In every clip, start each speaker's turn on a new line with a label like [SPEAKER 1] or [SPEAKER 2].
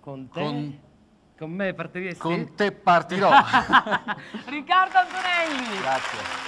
[SPEAKER 1] Con te? Con me partiresti?
[SPEAKER 2] Con te partirò.
[SPEAKER 1] Riccardo Antonelli!
[SPEAKER 2] Grazie.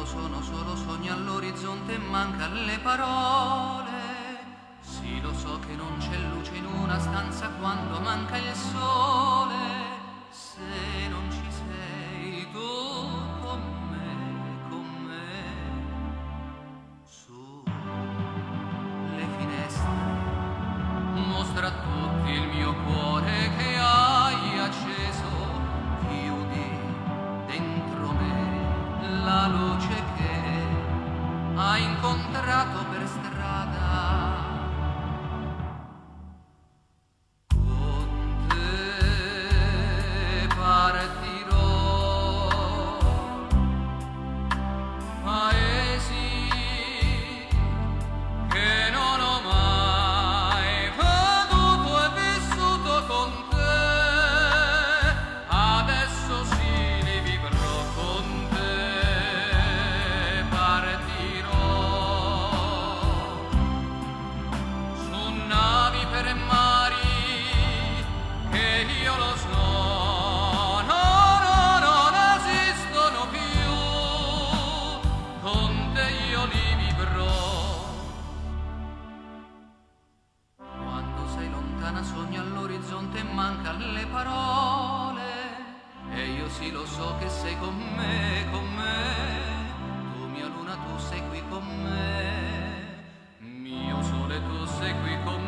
[SPEAKER 3] Sono solo sogni all'orizzonte e mancano le parole. Sì, lo so che non c'è luce in una stanza quando manca il sole. Se non ci sei tu con me, su le finestre mostra a tutti il mio cuore che hai acceso. Chiudi dentro me la luce che hai incontrato per strada. Con te partirò, paesi che non ho mai veduto e vissuto con te. Adesso sì li vivrò con te. Partirò su navi per mari che io lo so non esistono più. Con te io li vivrò. Quando sei lontana sogni all'orizzonte e mancano le parole. E io sì lo so che sei con me, con me. Tu mia luna, tu sei qui con me. Mio sole, tu sei qui con me.